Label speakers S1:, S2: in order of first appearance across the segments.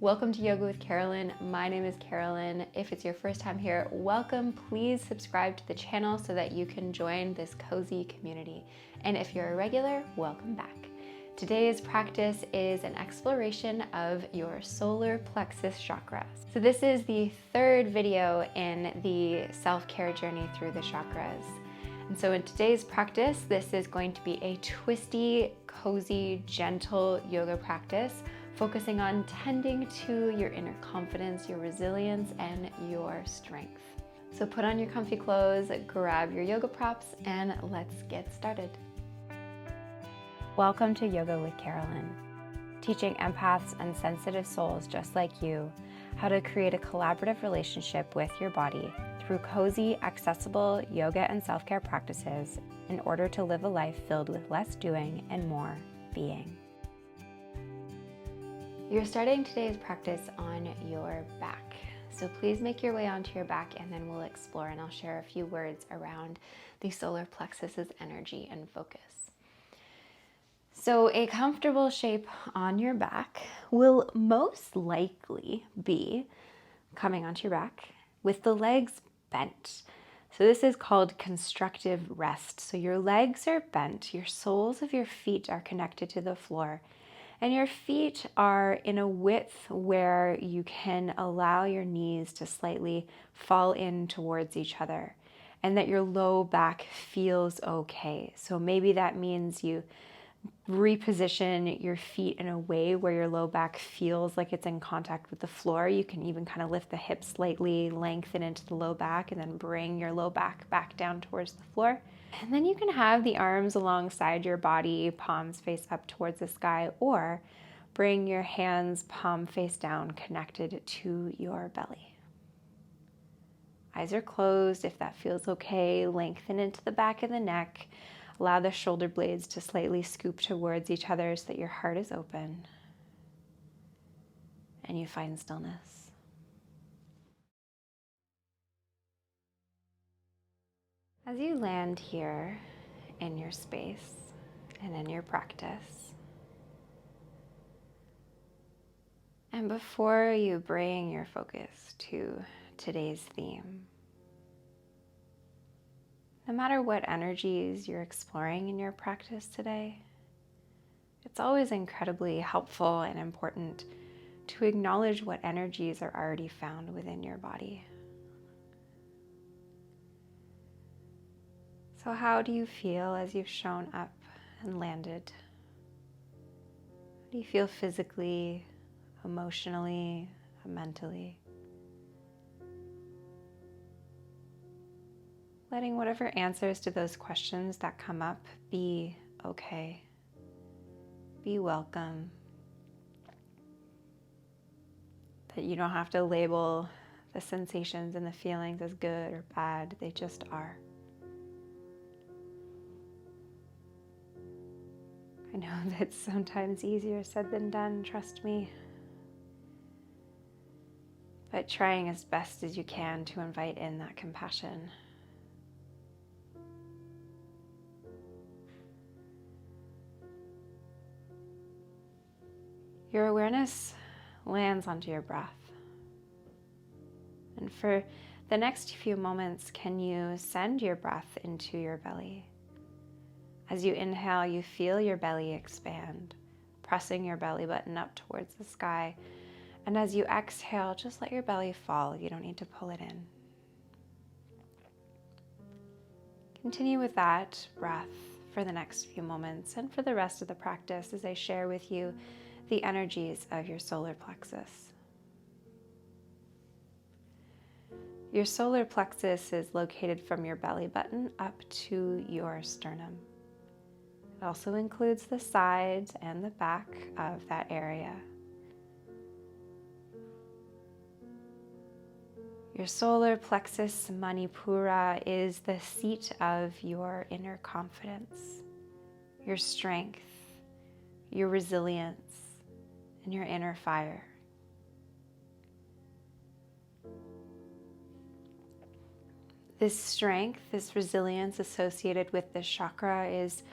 S1: Welcome to Yoga with Carolynne. My name is Carolynne. If it's your first time here, welcome. Please subscribe to the channel so that you can join this cozy community. And if you're a regular, welcome back. Today's practice is an exploration of your solar plexus chakra. So this is the third video in the self-care journey through the chakras. And so in today's practice, this is going to be a twisty, cozy, gentle yoga practice, focusing on tending to your inner confidence, your resilience, and your strength. So put on your comfy clothes, grab your yoga props, and let's get started. Welcome to Yoga with Carolynne, teaching empaths and sensitive souls just like you how to create a collaborative relationship with your body through cozy, accessible yoga and self-care practices in order to live a life filled with less doing and more being. You're starting today's practice on your back. So please make your way onto your back and then we'll explore, and I'll share a few words around the solar plexus's energy and focus. So a comfortable shape on your back will most likely be coming onto your back with the legs bent. So this is called constructive rest. So your legs are bent, your soles of your feet are connected to the floor, and your feet are in a width where you can allow your knees to slightly fall in towards each other, and that your low back feels okay. So maybe that means you reposition your feet in a way where your low back feels like it's in contact with the floor. You can even kind of lift the hips slightly, lengthen into the low back, and then bring your low back down towards the floor. And then you can have the arms alongside your body, palms face up towards the sky, or bring your hands palm face down connected to your belly. Eyes are closed if that feels okay. Lengthen into the back of the neck. Allow the shoulder blades to slightly scoop towards each other so that your heart is open and you find stillness. As you land here in your space and in your practice, and before you bring your focus to today's theme, no matter what energies you're exploring in your practice today, it's always incredibly helpful and important to acknowledge what energies are already found within your body. So how do you feel as you've shown up and landed? How do you feel physically, emotionally, mentally? Letting whatever answers to those questions that come up be okay, be welcome. That you don't have to label the sensations and the feelings as good or bad, they just are. I know that's sometimes easier said than done, trust me. But trying as best as you can to invite in that compassion. Your awareness lands onto your breath. And for the next few moments, can you send your breath into your belly? As you inhale, you feel your belly expand, pressing your belly button up towards the sky. And as you exhale, just let your belly fall. You don't need to pull it in. Continue with that breath for the next few moments and for the rest of the practice as I share with you the energies of your solar plexus. Your solar plexus is located from your belly button up to your sternum. It also includes the sides and the back of that area. Your solar plexus Manipura is the seat of your inner confidence, your strength, your resilience, and your inner fire. This strength, this resilience associated with this chakra is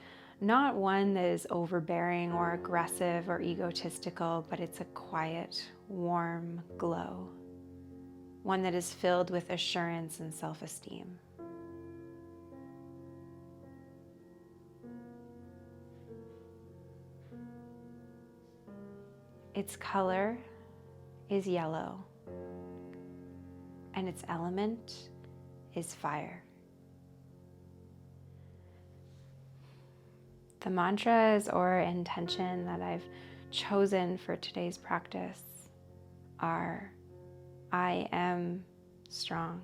S1: Not one that is overbearing or aggressive or egotistical, but it's a quiet, warm glow. One that is filled with assurance and self-esteem. Its color is yellow, and its element is fire. The mantras or intention that I've chosen for today's practice are: I am strong.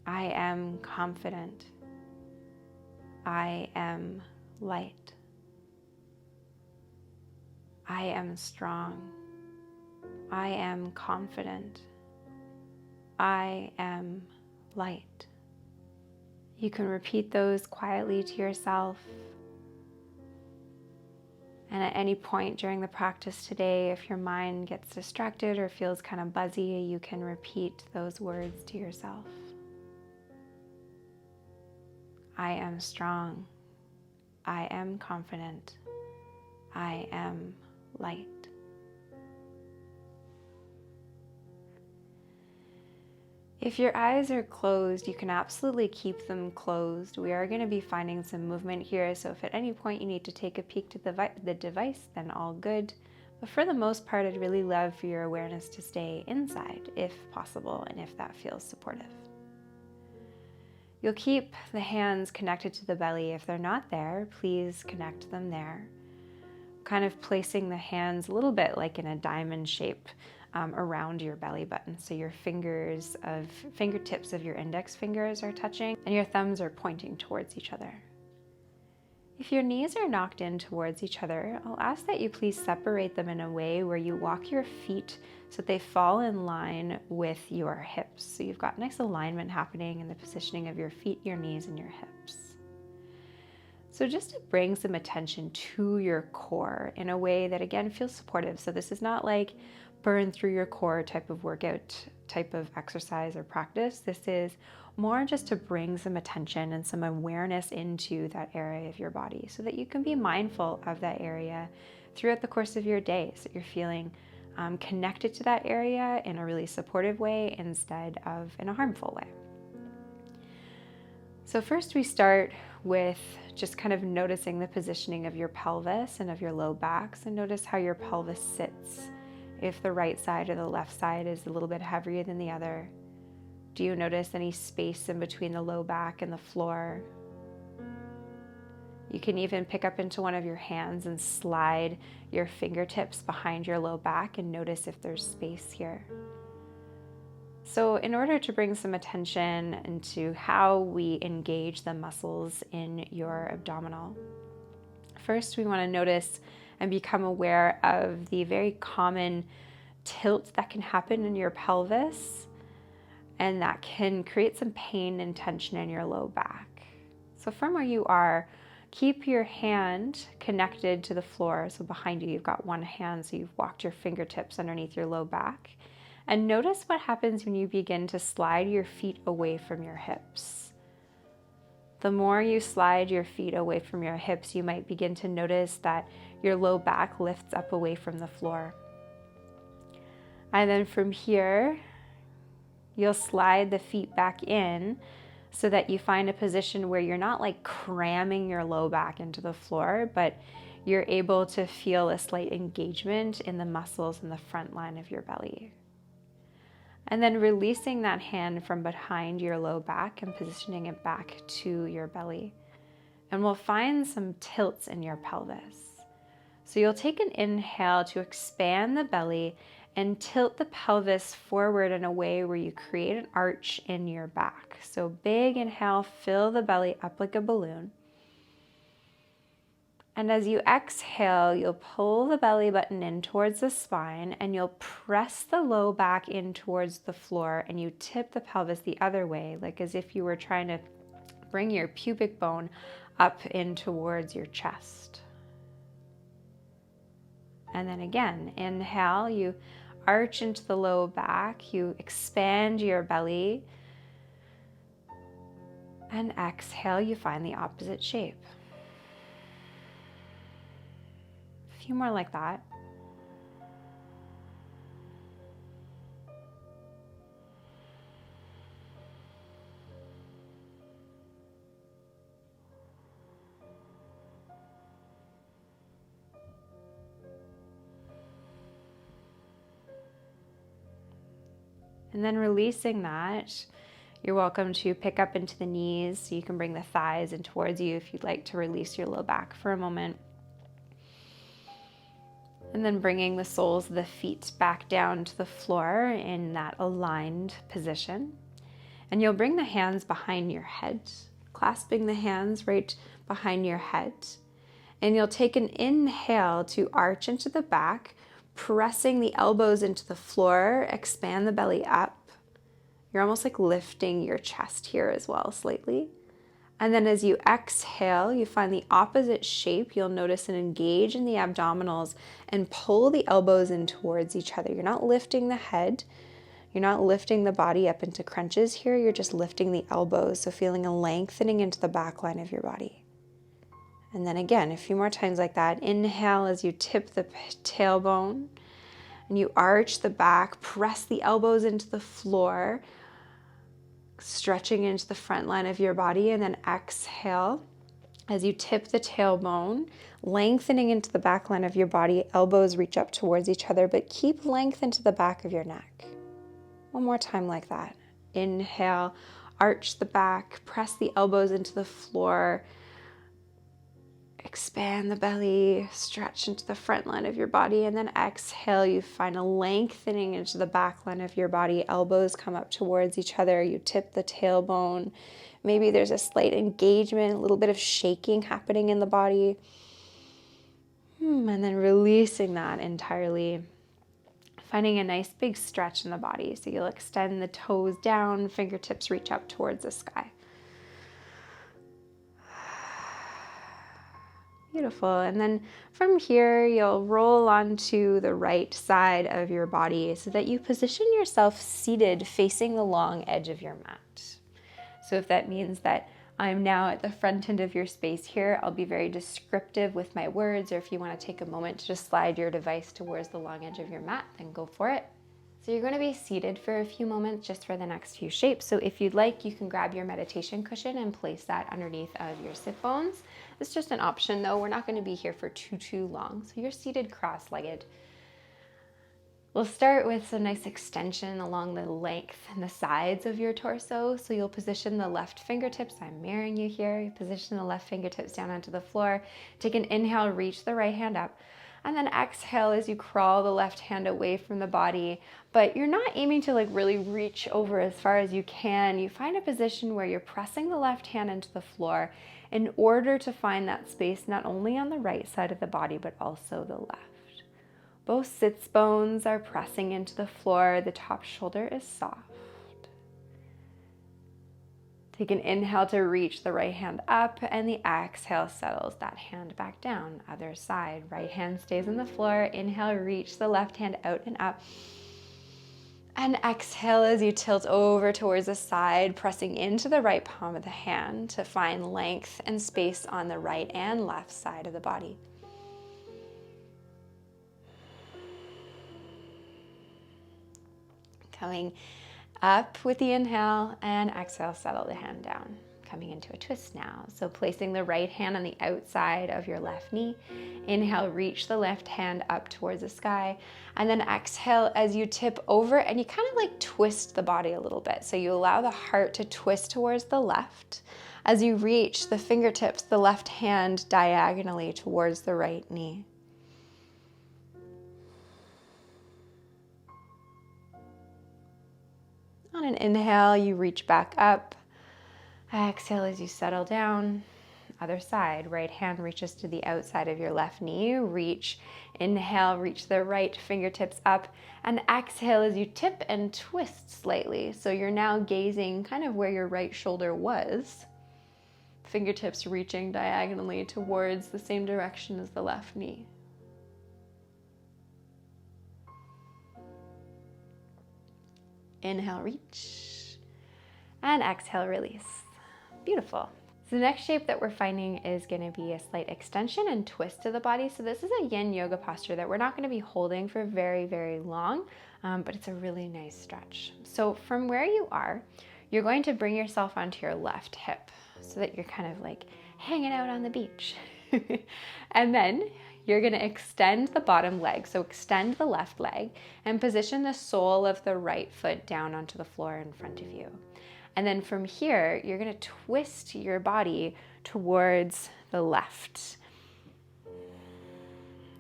S1: I am confident. I am light. I am strong. I am confident. I am light. You can repeat those quietly to yourself. And at any point during the practice today, if your mind gets distracted or feels kind of buzzy, you can repeat those words to yourself. I am strong. I am confident. I am light. If your eyes are closed, you can absolutely keep them closed. We are going to be finding some movement here, so if at any point you need to take a peek to the device, then all good. But for the most part, I'd really love for your awareness to stay inside, if possible, and if that feels supportive. You'll keep the hands connected to the belly. If they're not there, please connect them there. Kind of placing the hands a little bit like in a diamond shape around your belly button. So your fingertips of your index fingers are touching and your thumbs are pointing towards each other. If your knees are knocked in towards each other, I'll ask that you please separate them in a way where you walk your feet so that they fall in line with your hips. So you've got nice alignment happening in the positioning of your feet, your knees, and your hips. So just to bring some attention to your core in a way that again feels supportive. So this is not like burn through your core type of workout, type of exercise or practice. This is more just to bring some attention and some awareness into that area of your body so that you can be mindful of that area throughout the course of your day, so you're feeling connected to that area in a really supportive way instead of in a harmful way. So first we start with just kind of noticing the positioning of your pelvis and of your low back. So notice how your pelvis sits. If the right side or the left side is a little bit heavier than the other. Do you notice any space in between the low back and the floor? You can even pick up into one of your hands and slide your fingertips behind your low back and notice if there's space here. So in order to bring some attention into how we engage the muscles in your abdominal, first we want to notice and become aware of the very common tilt that can happen in your pelvis, and that can create some pain and tension in your low back. So from where you are, keep your hand connected to the floor. So behind you, you've got one hand, so you've walked your fingertips underneath your low back. And notice what happens when you begin to slide your feet away from your hips. The more you slide your feet away from your hips, you might begin to notice that your low back lifts up away from the floor. And then from here, you'll slide the feet back in so that you find a position where you're not like cramming your low back into the floor, but you're able to feel a slight engagement in the muscles in the front line of your belly. And then releasing that hand from behind your low back and positioning it back to your belly. And we'll find some tilts in your pelvis. So you'll take an inhale to expand the belly and tilt the pelvis forward in a way where you create an arch in your back. So big inhale, fill the belly up like a balloon. And as you exhale, you'll pull the belly button in towards the spine and you'll press the low back in towards the floor and you tip the pelvis the other way, like as if you were trying to bring your pubic bone up in towards your chest. And then again, inhale, you arch into the low back, you expand your belly, and exhale, you find the opposite shape. A few more like that. And then releasing that, you're welcome to pick up into the knees, so you can bring the thighs in towards you if you'd like to release your low back for a moment. And then bringing the soles of the feet back down to the floor in that aligned position. And you'll bring the hands behind your head, clasping the hands right behind your head. And you'll take an inhale to arch into the back, pressing the elbows into the floor, expand the belly up. You're almost like lifting your chest here as well slightly. And then as you exhale, you find the opposite shape. You'll notice an engage in the abdominals and pull the elbows in towards each other. You're not lifting the head. You're not lifting the body up into crunches here. You're just lifting the elbows. So feeling a lengthening into the back line of your body. And then again, a few more times like that. Inhale as you tip the tailbone and you arch the back, press the elbows into the floor, stretching into the front line of your body. And then exhale as you tip the tailbone, lengthening into the back line of your body. Elbows reach up towards each other, but keep length into the back of your neck. One more time like that. Inhale, arch the back, press the elbows into the floor, expand the belly, stretch into the front line of your body, and then exhale, you find a lengthening into the back line of your body. Elbows come up towards each other. You tip the tailbone. Maybe there's a slight engagement, a little bit of shaking happening in the body. And then releasing that entirely. Finding a nice big stretch in the body. So you'll extend the toes down, fingertips reach up towards the sky. Beautiful. And then from here, you'll roll onto the right side of your body so that you position yourself seated facing the long edge of your mat. So if that means that I'm now at the front end of your space here, I'll be very descriptive with my words, or if you want to take a moment to just slide your device towards the long edge of your mat, then go for it. So you're going to be seated for a few moments just for the next few shapes. So if you'd like, you can grab your meditation cushion and place that underneath of your sit bones. It's just an option though. We're not going to be here for too long. So you're seated cross-legged. We'll start with some nice extension along the length and the sides of your torso. So you'll position the left fingertips. I'm mirroring you here. You position the left fingertips down onto the floor. Take an inhale, reach the right hand up. And then exhale as you crawl the left hand away from the body, but you're not aiming to like really reach over as far as you can. You find a position where you're pressing the left hand into the floor in order to find that space not only on the right side of the body, but also the left. Both sits bones are pressing into the floor. The top shoulder is soft. Take an inhale to reach the right hand up, and the exhale settles that hand back down. Other side, right hand stays on the floor. Inhale, reach the left hand out and up. And exhale as you tilt over towards the side, pressing into the right palm of the hand to find length and space on the right and left side of the body. Coming up with the inhale, and exhale, settle the hand down. Coming into a twist now. So placing the right hand on the outside of your left knee. Inhale, reach the left hand up towards the sky. And then exhale as you tip over and you kind of like twist the body a little bit. So you allow the heart to twist towards the left. As you reach the fingertips, the left hand diagonally towards the right knee. On an inhale, you reach back up. Exhale as you settle down. Other side, right hand reaches to the outside of your left knee. Reach, inhale, reach the right fingertips up. And exhale as you tip and twist slightly. So you're now gazing kind of where your right shoulder was. Fingertips reaching diagonally towards the same direction as the left knee. Inhale, reach, and exhale, release. Beautiful. So the next shape that we're finding is going to be a slight extension and twist of the body. So this is a yin yoga posture that we're not going to be holding for very, very long, but it's a really nice stretch. So from where you are, you're going to bring yourself onto your left hip so that you're kind of like hanging out on the beach. And then you're going to extend the bottom leg. So extend the left leg and position the sole of the right foot down onto the floor in front of you. And then from here, you're going to twist your body towards the left.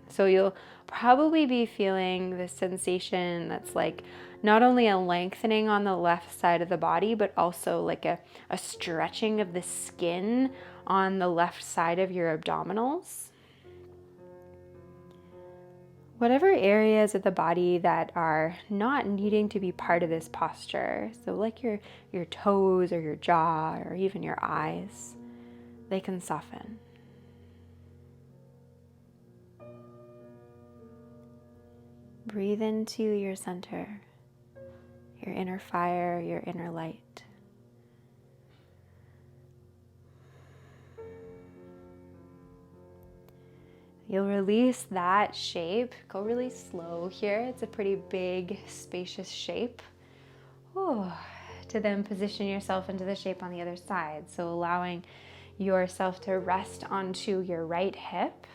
S1: So you'll probably be feeling this sensation that's like not only a lengthening on the left side of the body, but also like a stretching of the skin on the left side of your abdominals. Whatever areas of the body that are not needing to be part of this posture, so like your toes or your jaw or even your eyes, they can soften. Breathe into your center, your inner fire, your inner light. You'll release that shape. Go really slow here. It's a pretty big, spacious shape. To then position yourself into the shape on the other side. So allowing yourself to rest onto your right hip.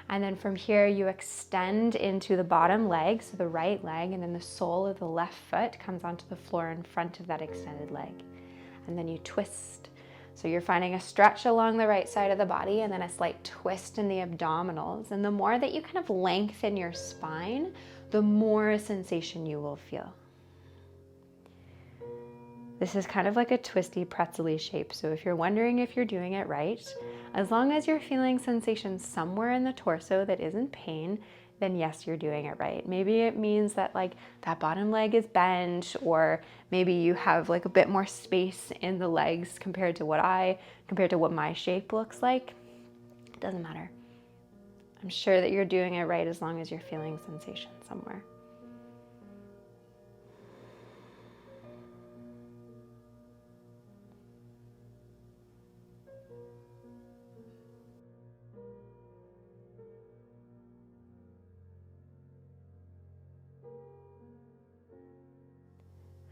S1: And then from here, you extend into the bottom leg, so the right leg, and then the sole of the left foot comes onto the floor in front of that extended leg. And then you twist. So you're finding a stretch along the right side of the body and then a slight twist in the abdominals. And the more that you kind of lengthen your spine, the more sensation you will feel. This is kind of like a twisty, pretzel-y shape. So if you're wondering if you're doing it right, as long as you're feeling sensation somewhere in the torso that isn't pain, then yes, you're doing it right. Maybe it means that like that bottom leg is bent, or maybe you have like a bit more space in the legs compared to what my shape looks like. It doesn't matter. I'm sure that you're doing it right as long as you're feeling sensation somewhere.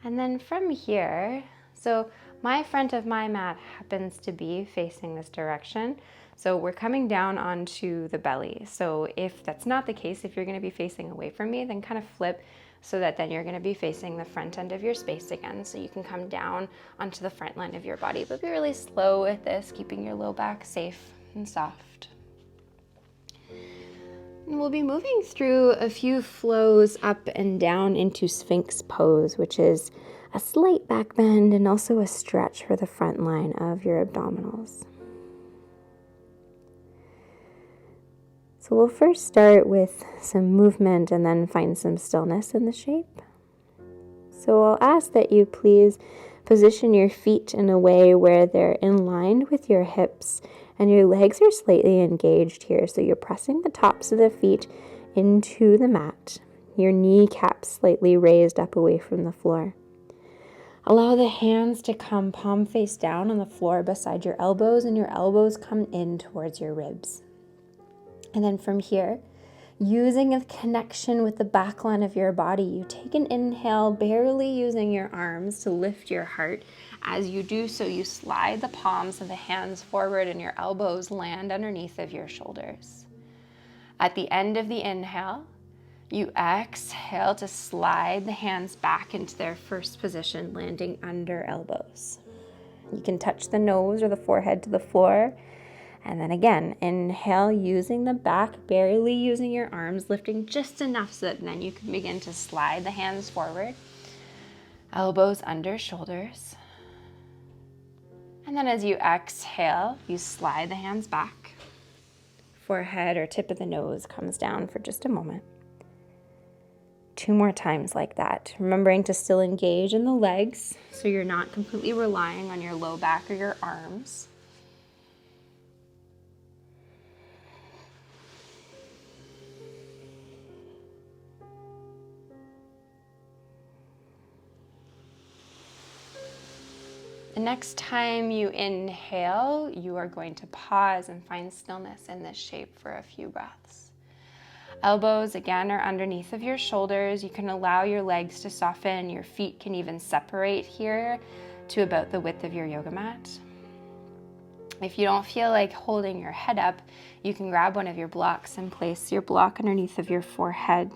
S1: And then from here, so my front of my mat happens to be facing this direction. So we're coming down onto the belly. So if that's not the case, if you're going to be facing away from me, then kind of flip so that then you're going to be facing the front end of your space again. So you can come down onto the front line of your body, but be really slow with this, keeping your low back safe and soft. And we'll be moving through a few flows up and down into Sphinx Pose, which is a slight back bend and also a stretch for the front line of your abdominals. So we'll first start with some movement and then find some stillness in the shape. So I'll ask that you please position your feet in a way where they're in line with your hips and your legs are slightly engaged here. So you're pressing the tops of the feet into the mat, your kneecaps slightly raised up away from the floor. Allow the hands to come palm face down on the floor beside your elbows, and your elbows come in towards your ribs. And then from here, using a connection with the back line of your body, you take an inhale, barely using your arms to lift your heart. As you do so, you slide the palms of the hands forward and your elbows land underneath of your shoulders. At the end of the inhale, you exhale to slide the hands back into their first position, landing under elbows. You can touch the nose or the forehead to the floor. And then again, inhale, using the back, barely using your arms, lifting just enough so that then you can begin to slide the hands forward, elbows under shoulders. And then as you exhale, you slide the hands back. Forehead or tip of the nose comes down for just a moment. 2 more times like that, remembering to still engage in the legs so you're not completely relying on your low back or your arms. next time you inhale, you are going to pause and find stillness in this shape for a few breaths. Elbows, again, are underneath of your shoulders. You can allow your legs to soften. Your feet can even separate here to about the width of your yoga mat. If you don't feel like holding your head up, you can grab one of your blocks and place your block underneath of your forehead.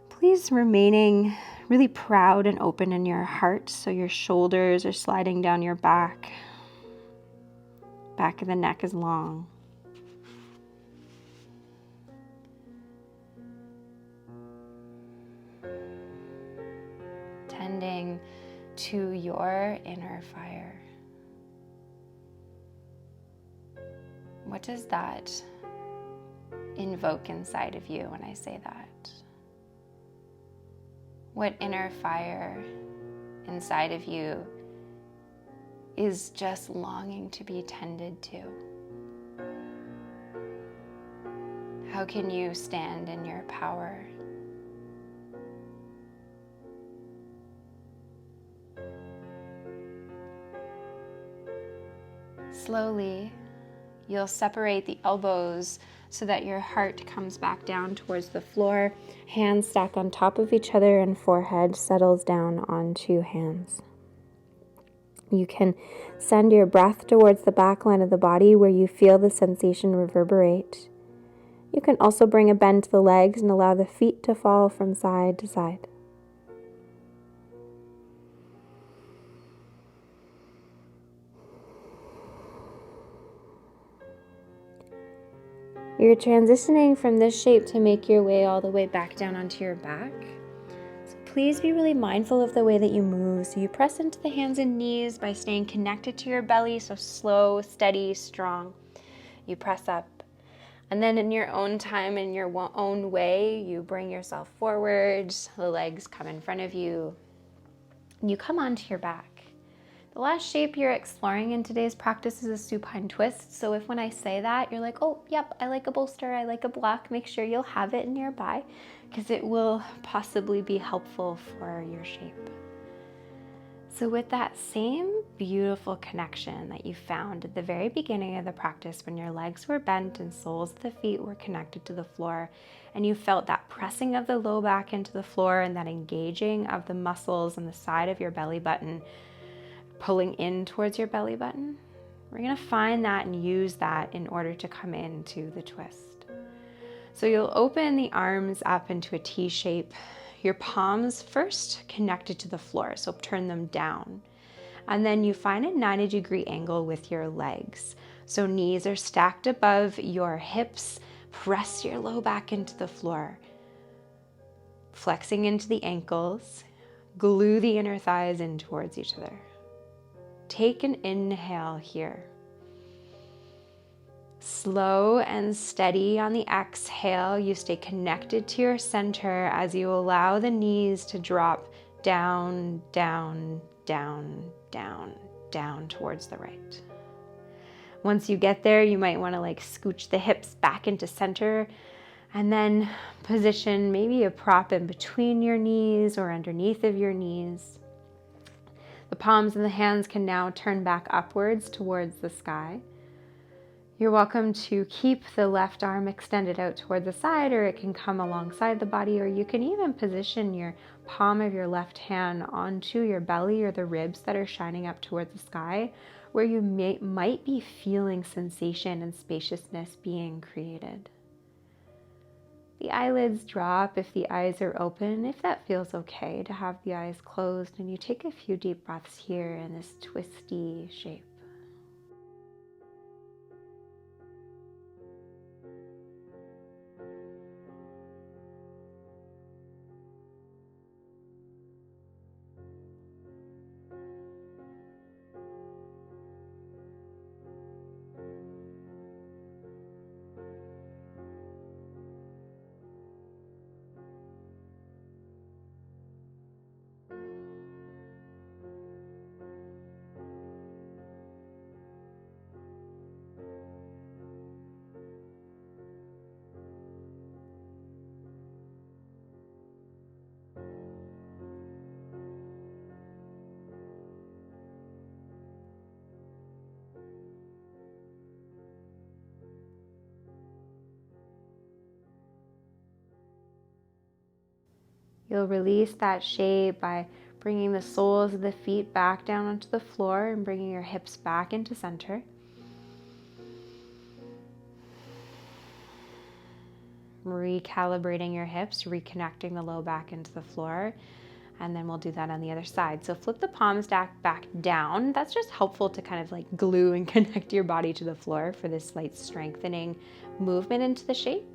S1: Please remaining really proud and open in your heart, so your shoulders are sliding down your back. Back of the neck is long. Tending to your inner fire. What does that invoke inside of you when I say that? What inner fire inside of you is just longing to be tended to? How can you stand in your power? Slowly, you'll separate the elbows so that your heart comes back down towards the floor. Hands stack on top of each other and forehead settles down onto hands. You can send your breath towards the back line of the body where you feel the sensation reverberate. You can also bring a bend to the legs and allow the feet to fall from side to side. You're transitioning from this shape to make your way all the way back down onto your back. So please be really mindful of the way that you move. So you press into the hands and knees by staying connected to your belly, so slow, steady, strong. You press up. And then in your own time, in your own way, you bring yourself forward. The legs come in front of you. You come onto your back. The last shape you're exploring in today's practice is a supine twist. So if when I say that, you're like, oh, yep, I like a bolster, I like a block, make sure you'll have it nearby because it will possibly be helpful for your shape. So with that same beautiful connection that you found at the very beginning of the practice when your legs were bent and soles of the feet were connected to the floor, and you felt that pressing of the low back into the floor and that engaging of the muscles on the side of your belly button, pulling in towards your belly button, we're going to find that and use that in order to come into the twist. So you'll open the arms up into a T shape. Your palms first connected to the floor, so turn them down. And then you find a 90-degree angle with your legs. So knees are stacked above your hips. Press your low back into the floor. Flexing into the ankles. Glue the inner thighs in towards each other. Take an inhale here. Slow and steady on the exhale, you stay connected to your center as you allow the knees to drop down, down, down, down, down towards the right. Once you get there, you might want to scooch the hips back into center and then position maybe a prop in between your knees or underneath of your knees. The palms and the hands can now turn back upwards towards the sky. You're welcome to keep the left arm extended out toward the side, or it can come alongside the body, or you can even position your palm of your left hand onto your belly or the ribs that are shining up towards the sky, where you might be feeling sensation and spaciousness being created. The eyelids drop if the eyes are open, if that feels okay to have the eyes closed, and you take a few deep breaths here in this twisty shape. You'll release that shape by bringing the soles of the feet back down onto the floor and bringing your hips back into center. Recalibrating your hips, reconnecting the low back into the floor. And then we'll do that on the other side. So flip the palms back down. That's just helpful to kind of like glue and connect your body to the floor for this slight strengthening movement into the shape.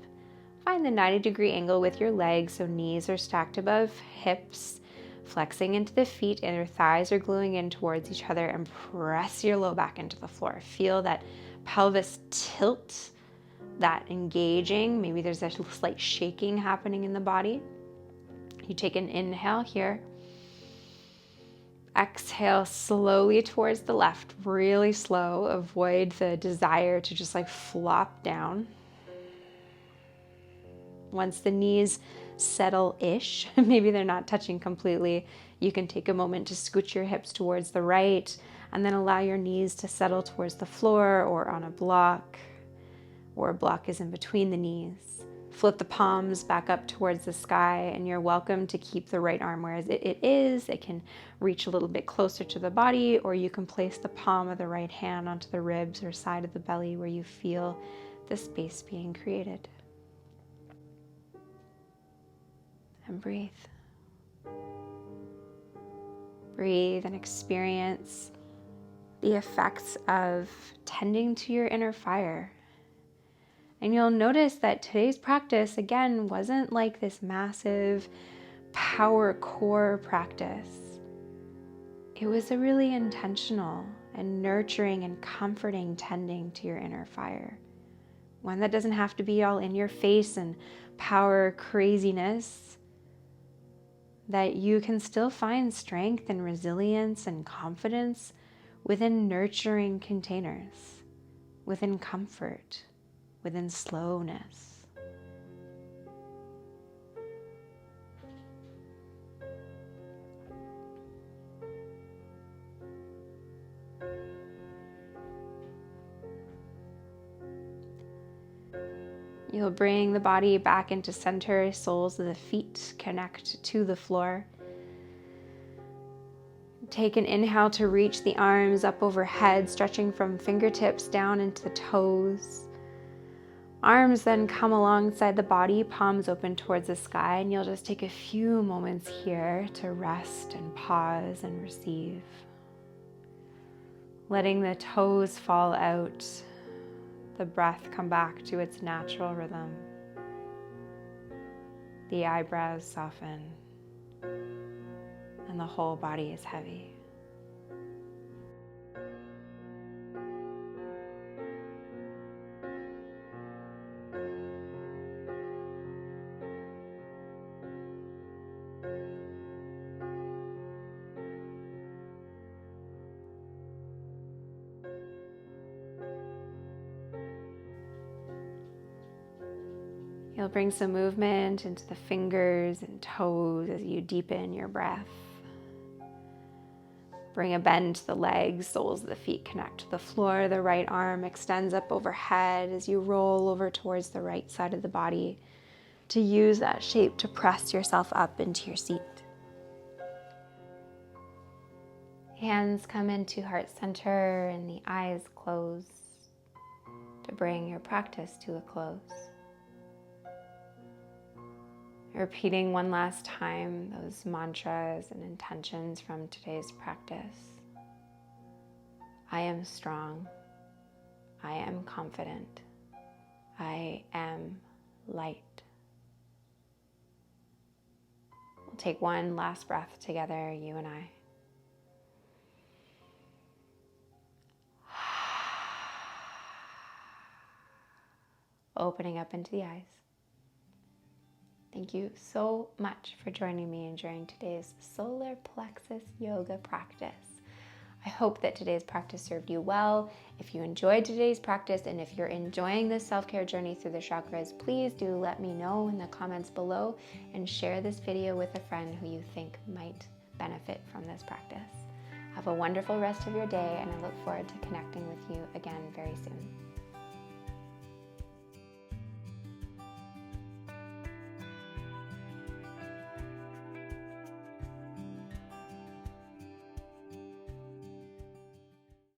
S1: Find the 90-degree angle with your legs, so knees are stacked above hips, flexing into the feet, and your thighs are gluing in towards each other, and press your low back into the floor. Feel that pelvis tilt, that engaging. Maybe there's a slight shaking happening in the body. You take an inhale here. Exhale slowly towards the left, really slow. Avoid the desire to just like flop down. Once the knees settle-ish, maybe they're not touching completely, you can take a moment to scoot your hips towards the right and then allow your knees to settle towards the floor or on a block, or a block is in between the knees. Flip the palms back up towards the sky, and you're welcome to keep the right arm where it is. It can reach a little bit closer to the body, or you can place the palm of the right hand onto the ribs or side of the belly where you feel the space being created. And breathe. Breathe and experience the effects of tending to your inner fire. And you'll notice that today's practice, again, wasn't like this massive power core practice. It was a really intentional and nurturing and comforting tending to your inner fire. One that doesn't have to be all in your face and power craziness, that you can still find strength and resilience and confidence within nurturing containers, within comfort, within slowness. You'll bring the body back into center, soles of the feet connect to the floor. Take an inhale to reach the arms up overhead, stretching from fingertips down into the toes. Arms then come alongside the body, palms open towards the sky, and you'll just take a few moments here to rest and pause and receive. Letting the toes fall out, the breath come back to its natural rhythm. The eyebrows soften, and the whole body is heavy. You'll bring some movement into the fingers and toes as you deepen your breath. Bring a bend to the legs, soles of the feet connect to the floor. The right arm extends up overhead as you roll over towards the right side of the body to use that shape to press yourself up into your seat. Hands come into heart center and the eyes close to bring your practice to a close. Repeating one last time those mantras and intentions from today's practice. I am strong. I am confident. I am light. We'll take one last breath together, you and I. Opening up into the eyes. Thank you so much for joining me during today's solar plexus yoga practice. I hope that today's practice served you well. If you enjoyed today's practice and if you're enjoying this self-care journey through the chakras, please do let me know in the comments below and share this video with a friend who you think might benefit from this practice. Have a wonderful rest of your day, and I look forward to connecting with you again very soon.